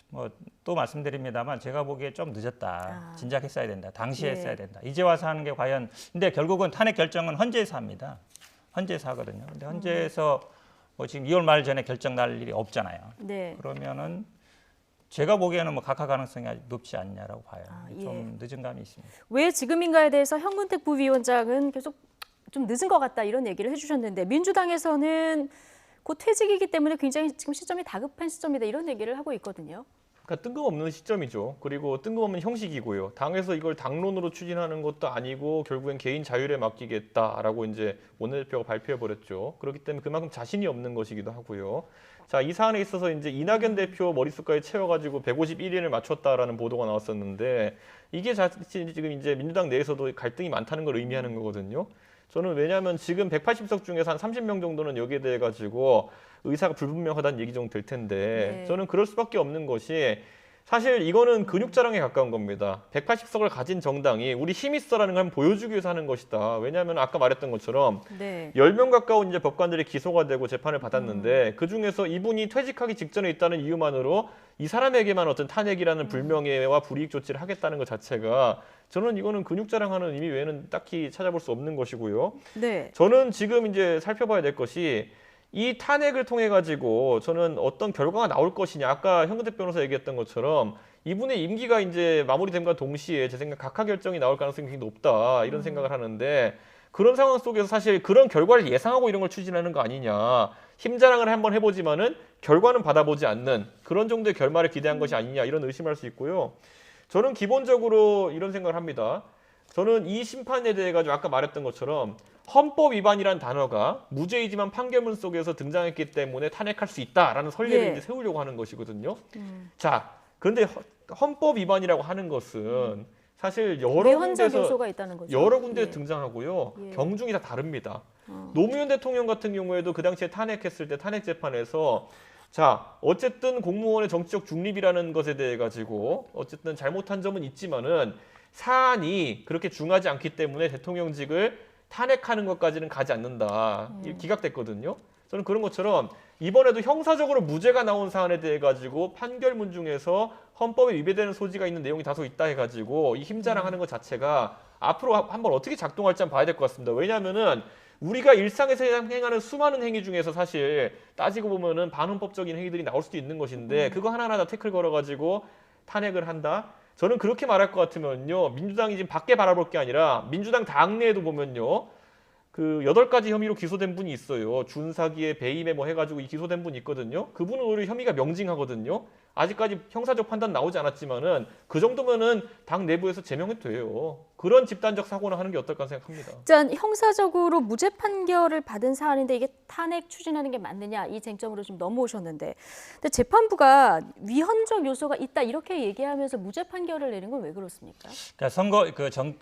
뭐 또 말씀드립니다만 제가 보기에 좀 늦었다. 진작 했어야 된다. 당시에 네. 했어야 된다. 이제 와서 하는 게 과연 근데 결국은 탄핵 결정은 헌재에서 합니다. 헌재에서 하거든요. 근데 헌재에서 뭐 지금 2월 말 전에 결정 날 일이 없잖아요. 네. 그러면은 제가 보기에는 뭐 각하 가능성이 아직 높지 않냐라고 봐요. 예. 좀 늦은 감이 있습니다. 왜 지금인가에 대해서 현근택 부위원장은 계속 좀 늦은 것 같다 이런 얘기를 해주셨는데 민주당에서는 곧 퇴직이기 때문에 굉장히 지금 시점이 다급한 시점이다 이런 얘기를 하고 있거든요. 그러니까 뜬금없는 시점이죠. 그리고 뜬금없는 형식이고요. 당에서 이걸 당론으로 추진하는 것도 아니고 결국엔 개인 자율에 맡기겠다라고 이제 원내대표가 발표해 버렸죠. 그렇기 때문에 그만큼 자신이 없는 것이기도 하고요. 자, 이 사안에 있어서 이제 이낙연 대표 머릿속까지 채워가지고 151인을 맞췄다라는 보도가 나왔었는데 이게 자칫 지금 이제 민주당 내에서도 갈등이 많다는 걸 의미하는 거거든요. 저는 왜냐하면 지금 180석 중에서 한 30명 정도는 여기에 대해 가지고 의사가 불분명하다는 얘기 정도 될 텐데 네. 저는 그럴 수밖에 없는 것이 사실 이거는 근육 자랑에 가까운 겁니다. 180석을 가진 정당이 우리 힘 있어라는 걸 한번 보여주기 위해서 하는 것이다. 왜냐하면 아까 말했던 것처럼 네. 10명 가까운 이제 법관들이 기소가 되고 재판을 받았는데 그 중에서 이분이 퇴직하기 직전에 있다는 이유만으로 이 사람에게만 어떤 탄핵이라는 불명예와 불이익 조치를 하겠다는 것 자체가 저는 이거는 근육 자랑하는 의미 외에는 딱히 찾아볼 수 없는 것이고요. 네. 저는 지금 이제 살펴봐야 될 것이 이 탄핵을 통해 가지고 저는 어떤 결과가 나올 것이냐. 아까 현근택 변호사 얘기했던 것처럼 이분의 임기가 이제 마무리됨과 동시에 제 생각 각하 결정이 나올 가능성이 굉장히 높다 이런 생각을 하는데 그런 상황 속에서 사실 그런 결과를 예상하고 이런 걸 추진하는 거 아니냐. 힘자랑을 한번 해보지만은 결과는 받아보지 않는 그런 정도의 결말을 기대한 것이 아니냐 이런 의심할 수 있고요. 저는 기본적으로 이런 생각을 합니다. 저는 이 심판에 대해 가지고 아까 말했던 것처럼 헌법 위반이란 단어가 무죄이지만 판결문 속에서 등장했기 때문에 탄핵할 수 있다라는 선례를 예. 이제 세우려고 하는 것이거든요. 자, 그런데 헌법 위반이라고 하는 것은 사실 여러 위헌적 군데서 요소가 있다는 거죠. 여러 군데 예. 등장하고요. 예. 경중이 다 다릅니다. 노무현 대통령 같은 경우에도 그 당시에 탄핵했을 때 탄핵 재판에서 자, 어쨌든 공무원의 정치적 중립이라는 것에 대해 가지고 어쨌든 잘못한 점은 있지만은 사안이 그렇게 중하지 않기 때문에 대통령직을 탄핵하는 것까지는 가지 않는다. 기각됐거든요. 저는 그런 것처럼 이번에도 형사적으로 무죄가 나온 사안에 대해 가지고 판결문 중에서 헌법에 위배되는 소지가 있는 내용이 다소 있다 해가지고 이 힘자랑하는 것 자체가 앞으로 한번 어떻게 작동할지 한번 봐야 될 것 같습니다. 왜냐하면은 우리가 일상에서 행하는 수많은 행위 중에서 사실 따지고 보면은 반헌법적인 행위들이 나올 수도 있는 것인데 그거 하나하나 다 태클 걸어가지고 탄핵을 한다. 저는 그렇게 말할 것 같으면요. 민주당이 지금 밖에 바라볼 게 아니라 민주당 당내에도 보면요. 그 8가지 혐의로 기소된 분이 있어요. 준사기에 배임에 뭐 해가지고 이 기소된 분이 있거든요. 그분은 오히려 혐의가 명징하거든요. 아직까지 형사적 판단 나오지 않았지만은 그 정도면은 당 내부에서 제명해도 돼요. 그런 집단적 사고나 하는 게 어떨까 생각합니다. 일단 형사적으로 무죄 판결을 받은 사안인데 이게 탄핵 추진하는 게 맞느냐 이 쟁점으로 좀 넘어오셨는데 근데 재판부가 위헌적 요소가 있다 이렇게 얘기하면서 무죄 판결을 내린 건 왜 그렇습니까? 그러니까 선거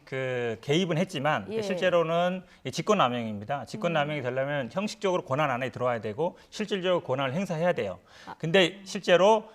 그 개입은 했지만 예. 실제로는 직권남용입니다. 직권남용이 되려면 형식적으로 권한 안에 들어와야 되고 실질적으로 권한을 행사해야 돼요. 근데 실제로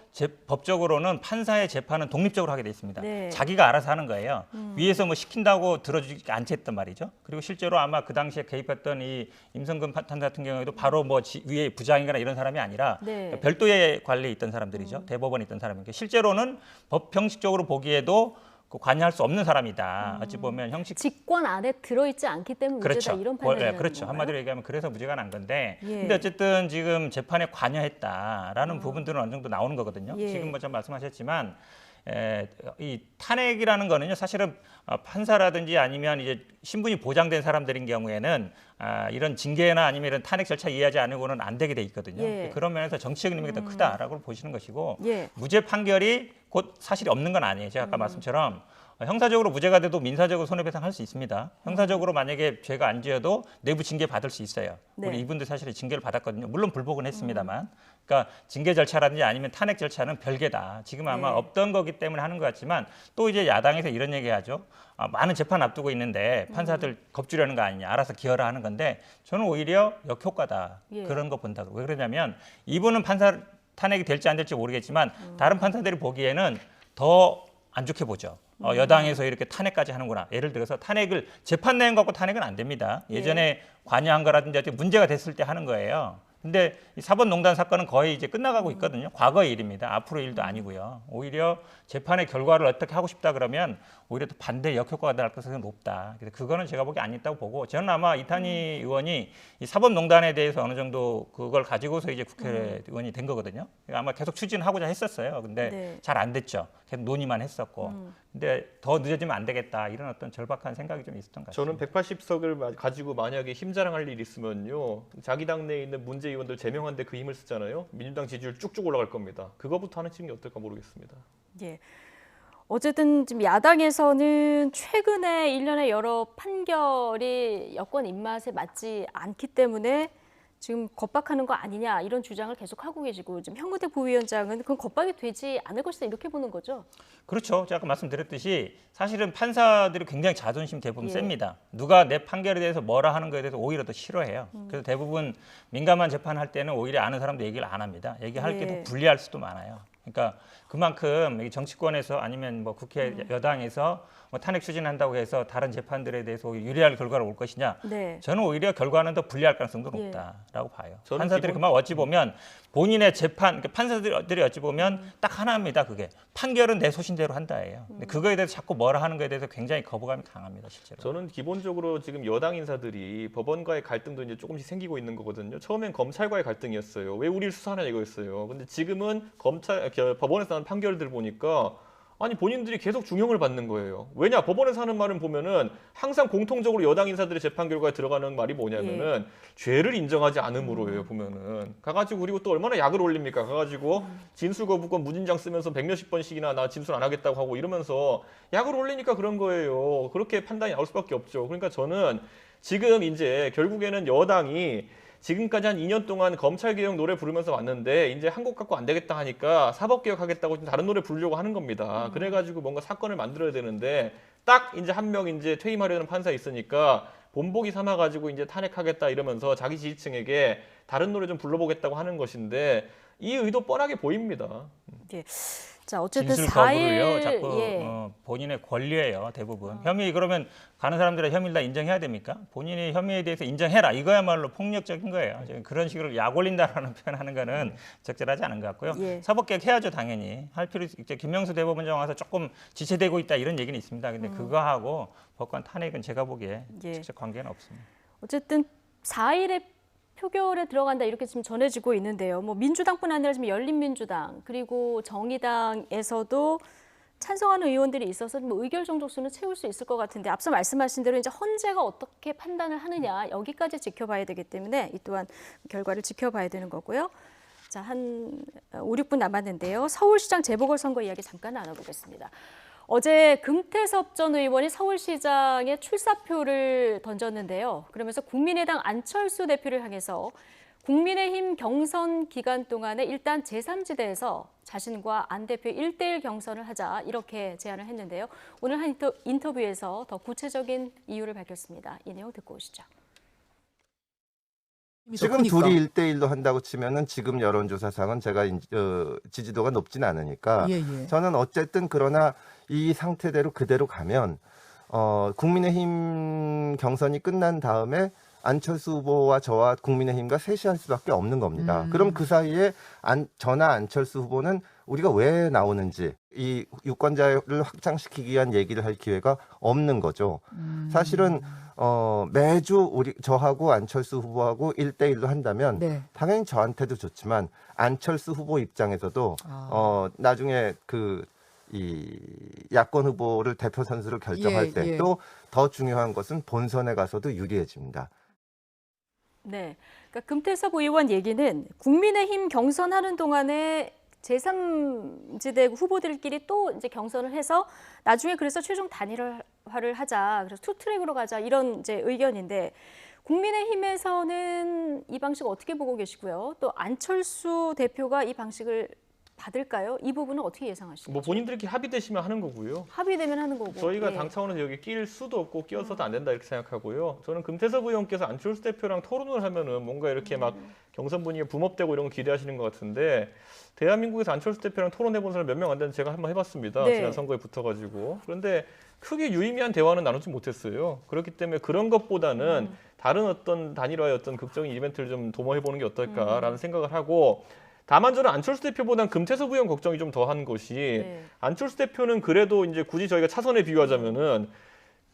법적으로는 판사의 재판은 독립적으로 하게 돼 있습니다. 네. 자기가 알아서 하는 거예요. 위에서 뭐 시킨다고 들어주지 않지 했단 말이죠. 그리고 실제로 아마 그 당시에 개입했던 이 임성근 판사 같은 경우에도 바로 뭐 위에 부장이거나 이런 사람이 아니라 네. 별도의 관리에 있던 사람들이죠. 대법원에 있던 사람이니까 실제로는 법 형식적으로 보기에도 관여할 수 없는 사람이다. 어찌 보면 형식 직권 안에 들어있지 않기 때문에 무죄다 이런 판단이 나는 그렇죠. 건가요? 한마디로 얘기하면 그래서 무죄가 난 건데. 예. 근데 어쨌든 지금 재판에 관여했다라는 부분들은 어느 정도 나오는 거거든요. 예. 지금 뭐 좀 말씀하셨지만 이 탄핵이라는 거는요. 사실은 판사라든지 아니면 이제 신분이 보장된 사람들인 경우에는 이런 징계나 아니면 이런 탄핵 절차 이해하지 않고는 안 되게 돼 있거든요. 예. 그런 면에서 정치적 의미가 더 크다라고 보시는 것이고 예. 무죄 판결이 곧 사실이 없는 건 아니에요. 제가 아까 말씀처럼 형사적으로 무죄가 돼도 민사적으로 손해배상할 수 있습니다. 형사적으로 만약에 죄가 안 지어도 내부 징계 받을 수 있어요. 네. 우리 이분들 사실 징계를 받았거든요. 물론 불복은 했습니다만. 그러니까 징계 절차라든지 아니면 탄핵 절차는 별개다. 지금 아마 네. 없던 거기 때문에 하는 것 같지만 또 이제 야당에서 이런 얘기하죠. 많은 재판 앞두고 있는데 판사들 겁주려는 거 아니냐. 알아서 기어라 하는 건데 저는 오히려 역효과다. 예. 그런 거 본다고. 왜 그러냐면 이분은 판사 탄핵이 될지 안 될지 모르겠지만 다른 판사들이 보기에는 더 안 좋게 보죠. 여당에서 이렇게 탄핵까지 하는구나. 예를 들어서 탄핵을 재판 내용 갖고 탄핵은 안 됩니다. 예전에 관여한 거라든지 어떻게 문제가 됐을 때 하는 거예요. 근데 이 사법농단 사건은 거의 이제 끝나가고 있거든요. 과거의 일입니다. 앞으로의 일도 아니고요. 오히려 재판의 결과를 어떻게 하고 싶다 그러면 오히려 또 반대 역효과가 날 가능성이 높다. 그래서 그거는 제가 보기 안 있다고 보고 저는 아마 이탄희 의원이 이 사법농단에 대해서 어느 정도 그걸 가지고서 이제 국회의원이 된 거거든요. 그러니까 아마 계속 추진하고자 했었어요. 근데 네. 잘 안 됐죠. 계속 논의만 했었고. 근데 더 늦어지면 안 되겠다. 이런 어떤 절박한 생각이 좀 있었던 것 같습니다. 저는 180석을 가지고 만약에 힘자랑할 일이 있으면요. 자기 당내에 있는 문제 의원들 제명한데 그 힘을 쓰잖아요. 민주당 지지율 쭉쭉 올라갈 겁니다. 그거부터 하는 게 어떨까 모르겠습니다. 예. 어쨌든 지금 야당에서는 최근에 일련의 여러 판결이 여권 입맛에 맞지 않기 때문에 지금 겁박하는 거 아니냐 이런 주장을 계속하고 계시고 지금 현근택 부위원장은 그건 겁박이 되지 않을 것이다 이렇게 보는 거죠. 그렇죠. 제가 아까 말씀드렸듯이 사실은 판사들이 굉장히 자존심 대부분 예. 셉니다. 누가 내 판결에 대해서 뭐라 하는 거에 대해서 오히려 더 싫어해요. 그래서 대부분 민감한 재판할 때는 오히려 아는 사람도 얘기를 안 합니다. 얘기할 예. 게 더 불리할 수도 많아요. 그러니까 그만큼 이 정치권에서 아니면 뭐 국회 여당에서 뭐 탄핵 추진한다고 해서 다른 재판들에 대해서 유리할 결과가 올 것이냐? 네. 저는 오히려 결과는 더 불리할 가능성도 예. 높다라고 봐요. 저는 판사들이 기본- 그만 어찌 보면 본인의 재판, 그러니까 판사들이 어찌 보면 딱 하나입니다. 그게 판결은 내 소신대로 한다예요. 근데 그거에 대해서 자꾸 뭐라 하는 거에 대해서 굉장히 거부감이 강합니다, 실제로. 저는 기본적으로 지금 여당 인사들이 법원과의 갈등도 이제 조금씩 생기고 있는 거거든요. 처음엔 검찰과의 갈등이었어요. 왜 우리를 수사하냐 이거였어요. 근데 지금은 법원에서 나는 판결들 보니까 아니 본인들이 계속 중형을 받는 거예요. 왜냐? 법원에서 하는 말은 보면은 항상 공통적으로 여당 인사들의 재판 결과에 들어가는 말이 뭐냐면은 죄를 인정하지 않음으로예요. 보면은 가가지고 그리고 또 얼마나 약을 올립니까? 가가지고 진술 거부권 무진장 쓰면서 100몇십 번씩이나 나 진술 안 하겠다고 하고 이러면서 약을 올리니까 그런 거예요. 그렇게 판단이 나올 수밖에 없죠. 그러니까 저는 지금 이제 결국에는 여당이 지금까지 한 2년 동안 검찰개혁 노래 부르면서 왔는데 이제 한 곡 갖고 안 되겠다 하니까 사법개혁하겠다고 다른 노래 부르려고 하는 겁니다. 그래가지고 뭔가 사건을 만들어야 되는데 딱 이제 한 명 이제 퇴임하려는 판사 있으니까 본보기 삼아가지고 이제 탄핵하겠다 이러면서 자기 지지층에게 다른 노래 좀 불러보겠다고 하는 것인데 이 의도 뻔하게 보입니다. 예. 자, 어쨌든 진술 4일 거부를요. 자꾸 예. 본인의 권리예요. 대부분. 혐의 그러면 가는 사람들의 혐의를 다 인정해야 됩니까? 본인의 혐의에 대해서 인정해라. 이거야말로 폭력적인 거예요. 지금 그런 식으로 약 올린다라는 표현하는 거는 적절하지 않은 것 같고요. 예. 사법개혁 해야죠, 당연히. 할 필요 이제 김명수 대법원장 와서 조금 지체되고 있다 이런 얘기는 있습니다. 근데 그거하고 법관 탄핵은 제가 보기에 예. 직접 관계는 없습니다. 어쨌든 4일에 표결에 들어간다 이렇게 지금 전해지고 있는데요. 뭐 민주당뿐 아니라 지금 열린민주당 그리고 정의당에서도 찬성하는 의원들이 있어서 뭐 의결 정족수는 채울 수 있을 것 같은데 앞서 말씀하신 대로 이제 헌재가 어떻게 판단을 하느냐 여기까지 지켜봐야 되기 때문에 이 또한 결과를 지켜봐야 되는 거고요. 자, 한 5, 6분 남았는데요. 서울시장 재보궐선거 이야기 잠깐 나눠보겠습니다. 어제 금태섭 전 의원이 서울시장에 출사표를 던졌는데요. 그러면서 국민의당 안철수 대표를 향해서 국민의힘 경선 기간 동안에 일단 제3지대에서 자신과 안 대표 1대1 경선을 하자 이렇게 제안을 했는데요. 오늘 한 인터뷰에서 더 구체적인 이유를 밝혔습니다. 이 내용 듣고 오시죠. 지금 둘이 1대1로 한다고 치면은 지금 여론조사상은 제가 지지도가 높진 않으니까 저는 어쨌든 그러나 이 상태대로 그대로 가면 국민의힘 경선이 끝난 다음에 안철수 후보와 저와 국민의힘과 셋이 할 수밖에 없는 겁니다. 그럼 그 사이에 저나 안철수 후보는 우리가 왜 나오는지 이 유권자를 확장시키기 위한 얘기를 할 기회가 없는 거죠. 사실은 매주 저하고 안철수 후보하고 1대1로 한다면 당연히 저한테도 좋지만 안철수 후보 입장에서도 나중에 이 야권 후보를 대표 선수로 결정할 때 또 더 중요한 것은 본선에 가서도 유리해집니다. 네, 그러니까 금태섭 의원 얘기는 국민의힘 경선하는 동안에 제3지대 후보들끼리 또 이제 경선을 해서 나중에 그래서 최종 단일화를 하자. 그래서 투트랙으로 가자. 이런 이제 의견인데 국민의힘에서는 이 방식 어떻게 보고 계시고요? 또 안철수 대표가 이 방식을 받을까요? 이 부분은 어떻게 예상하시나요? 뭐 본인들끼리 합의되시면 하는 거고요. 합의되면 하는 거고. 저희가 예. 당 차원에서 여기 끼일 수도 없고 끼어서도 안 된다 이렇게 생각하고요. 저는 금태섭 의원께서 안철수 대표랑 토론을 하면은 뭔가 이렇게 막 경선 분위기가 붐업되고 이런 거 기대하시는 것 같은데 대한민국에서 안철수 대표랑 토론해본 사람 몇 명 안 되는데 제가 한번 해봤습니다. 네. 지난 선거에 붙어가지고. 그런데 크게 유의미한 대화는 나누지 못했어요. 그렇기 때문에 그런 것보다는 다른 어떤 단일화의 어떤 극적인 이벤트를 좀 도모해보는 게 어떨까라는 생각을 하고 다만 저는 안철수 대표보다는 금태섭 의원 걱정이 좀 더한 것이 네. 안철수 대표는 그래도 이제 굳이 저희가 차선에 비유하자면은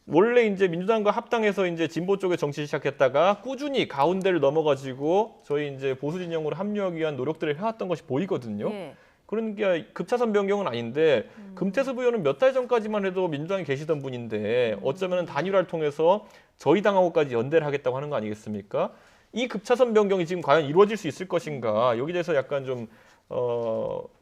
원래 이제 민주당과 합당해서 이제 진보 쪽에 정치 시작했다가 꾸준히 가운데를 넘어가지고 저희 이제 보수 진영으로 합류하기 위한 노력들을 해왔던 것이 보이거든요. 예. 그러니까 급차선 변경은 아닌데 금태섭 의원은 몇 달 전까지만 해도 민주당에 계시던 분인데 어쩌면 단일화를 통해서 저희 당하고까지 연대를 하겠다고 하는 거 아니겠습니까? 이 급차선 변경이 지금 과연 이루어질 수 있을 것인가 여기에 대해서 약간 좀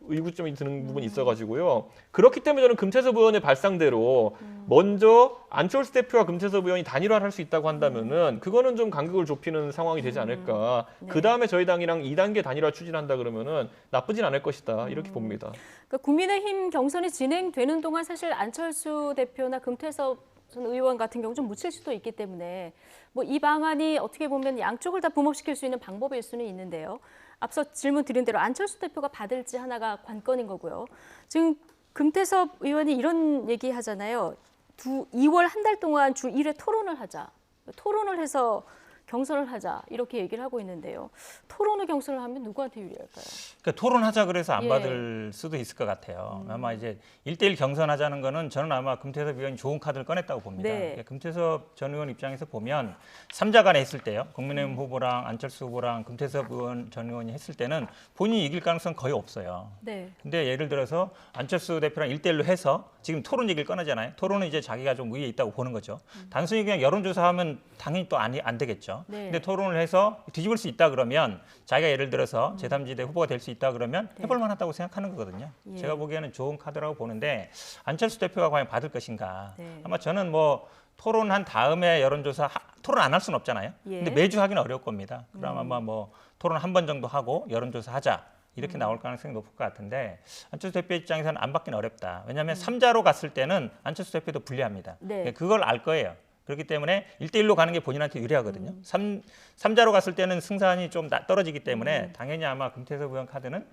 의구점이 드는 부분이 있어가지고요. 그렇기 때문에 저는 금태섭 의원의 발상대로 먼저 안철수 대표와 금태섭 의원이 단일화를 할 수 있다고 한다면은 그거는 좀 간격을 좁히는 상황이 되지 않을까. 네. 그 다음에 저희 당이랑 2단계 단일화 추진한다 그러면은 나쁘진 않을 것이다 이렇게 봅니다. 그러니까 국민의힘 경선이 진행되는 동안 사실 안철수 대표나 금태섭 전 의원 같은 경우 좀 묻힐 수도 있기 때문에 뭐 이 방안이 어떻게 보면 양쪽을 다 붐업시킬 수 있는 방법일 수는 있는데요. 앞서 질문 드린 대로 안철수 대표가 받을지 하나가 관건인 거고요. 지금 금태섭 의원이 이런 얘기 하잖아요. 2월 한 달 동안 주 1회 토론을 하자. 토론을 해서 경선을 하자 이렇게 얘기를 하고 있는데요. 토론을 경선을 하면 누구한테 유리할까요? 그러니까 토론하자 그래서 안 예. 받을 수도 있을 것 같아요. 아마 이제 1대1 경선하자는 거는 저는 아마 금태섭 의원이 좋은 카드를 꺼냈다고 봅니다. 네. 그러니까 금태섭 전 의원 입장에서 보면 3자 간에 했을 때요. 국민의힘 후보랑 안철수 후보랑 금태섭 전 의원이 했을 때는 본인이 이길 가능성 거의 없어요. 네. 근데 예를 들어서 안철수 대표랑 1대1로 해서 지금 토론 얘기를 꺼내잖아요. 토론은 이제 자기가 좀 우위에 있다고 보는 거죠. 단순히 그냥 여론조사하면 당연히 또 안 되겠죠. 네. 근데 토론을 해서 뒤집을 수 있다 그러면 자기가 예를 들어서 제3지대 후보가 될 수 있다 그러면 해볼 만하다고 생각하는 거거든요. 예. 제가 보기에는 좋은 카드라고 보는데 안철수 대표가 과연 받을 것인가. 네. 아마 저는 뭐 토론한 다음에 여론조사 토론 안 할 수는 없잖아요. 예. 근데 매주 하기는 어려울 겁니다. 그럼 아마 뭐 토론 한 번 정도 하고 여론조사 하자. 이렇게 나올 가능성이 높을 것 같은데 안철수 대표 입장에서는 안 받기는 어렵다. 왜냐하면 3자로 갔을 때는 안철수 대표도 불리합니다. 네. 그걸 알 거예요. 그렇기 때문에 1대1로 가는 게 본인한테 유리하거든요. 3자로 갔을 때는 승산이 좀 떨어지기 때문에 당연히 아마 금태섭 의원 카드는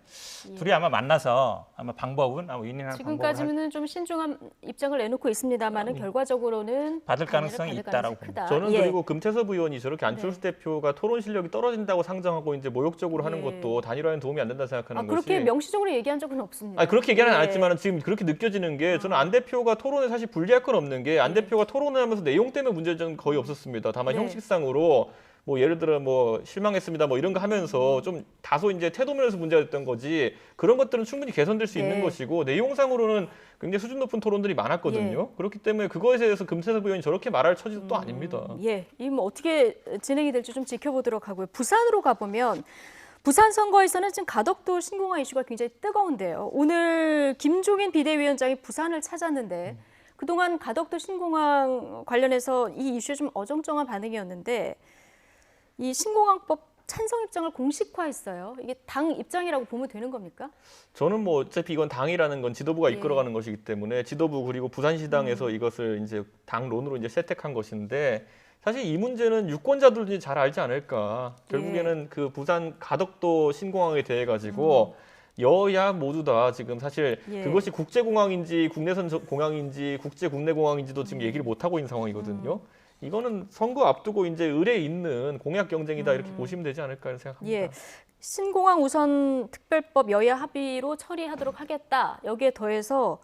둘이 아마 만나서 아마 방법은 아마 윈윈하는 방법을 지금까지는 좀 신중한 입장을 내놓고 있습니다만은 결과적으로는 받을 단일화 가능성이 받을 있다라고 가능성이 크다. 저는 예. 그리고 금태섭 의원이 저렇게 안철수 대표가 토론 실력이 떨어진다고 상정하고 이제 모욕적으로 하는 예. 것도 단일화에는 도움이 안 된다 생각하는 것이. 그렇게 명시적으로 얘기한 적은 없습니다. 아니, 그렇게 얘기는 안 예. 했지만 지금 그렇게 느껴지는 게 저는 안 대표가 토론에 사실 불리할 건 없는 게 안 대표가 토론을 하면서 내용 때문에 문제는 거의 없었습니다. 다만 네. 형식상으로 뭐 예를 들어 뭐 실망했습니다 뭐 이런 거 하면서 좀 다소 이제 태도 면에서 문제가 됐던 거지 그런 것들은 충분히 개선될 수 있는 네. 것이고 내용상으로는 굉장히 수준 높은 토론들이 많았거든요. 그렇기 때문에 그거에 대해서 금태섭 의원이 저렇게 말할 처지도 또 아닙니다. 예, 이 뭐 어떻게 진행이 될지 좀 지켜보도록 하고요. 부산으로 가보면 부산 선거에서는 지금 가덕도 신공항 이슈가 굉장히 뜨거운데요. 오늘 김종인 비대위원장이 부산을 찾았는데 그동안 가덕도 신공항 관련해서 이 이슈에 좀 어정쩡한 반응이었는데 이 신공항법 찬성 입장을 공식화했어요. 이게 당 입장이라고 보면 되는 겁니까? 저는 뭐 어차피 이건 당이라는 건 지도부가 예. 이끌어가는 것이기 때문에 지도부 그리고 부산시당에서 이것을 이제 당론으로 이제 채택한 것인데 사실 이 문제는 유권자들도 이제 잘 알지 않을까. 결국에는 그 부산 가덕도 신공항에 대해 가지고 여야 모두 다 지금 사실 예. 그것이 국제공항인지 국내선 공항인지 국제 국내 공항인지도 지금 얘기를 못 하고 있는 상황이거든요. 이거는 선거 앞두고 이제 의뢰 있는 공약 경쟁이다 이렇게 보시면 되지 않을까 생각합니다. 예. 신공항 우선 특별법 여야 합의로 처리하도록 하겠다. 여기에 더해서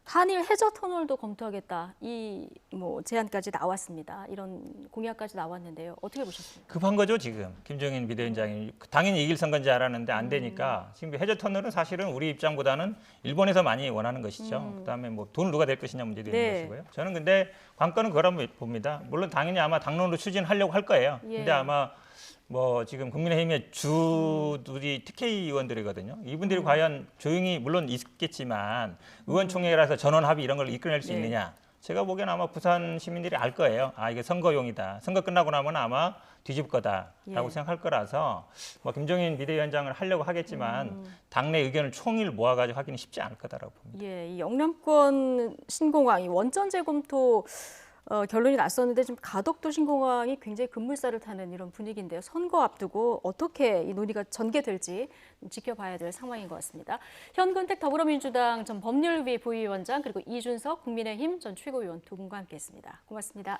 한일 해저 터널도 검토하겠다. 이 뭐 제안까지 나왔습니다. 이런 공약까지 나왔는데요. 어떻게 보셨습니까? 급한 거죠 지금 김종인 비대위원장이 당연히 이길 선거인지 알았는데 안 되니까 지금 해저 터널은 사실은 우리 입장보다는 일본에서 많이 원하는 것이죠. 그다음에 뭐 돈을 누가 낼 것이냐 문제도 네. 있는 것이고요. 저는 근데 관건은 그거라고 봅니다. 물론 당연히 아마 당론으로 추진하려고 할 거예요. 예. 근데 아마 뭐 지금 국민의힘의 주들이 TK 의원들이거든요. 이분들이 과연 조용히 물론 있겠지만 의원총회라서 전원 합의 이런 걸 이끌어낼 수 네. 있느냐? 제가 보기엔 아마 부산 시민들이 알 거예요. 아, 이게 선거용이다. 선거 끝나고 나면 아마 뒤집을 거다라고 예. 생각할 거라서 뭐 김종인 비대위원장을 하려고 하겠지만 당내 의견을 총일 모아가지고 하기는 쉽지 않을 거다라고 봅니다. 예, 이 영남권 신공항, 이 원전 재검토 결론이 났었는데 좀 가덕도 신공항이 굉장히 급물살을 타는 이런 분위기인데요. 선거 앞두고 어떻게 이 논의가 전개될지 지켜봐야 될 상황인 것 같습니다. 현근택 더불어민주당 전 법률위 부위원장 그리고 이준석 국민의힘 전 최고위원 두 분과 함께했습니다. 고맙습니다.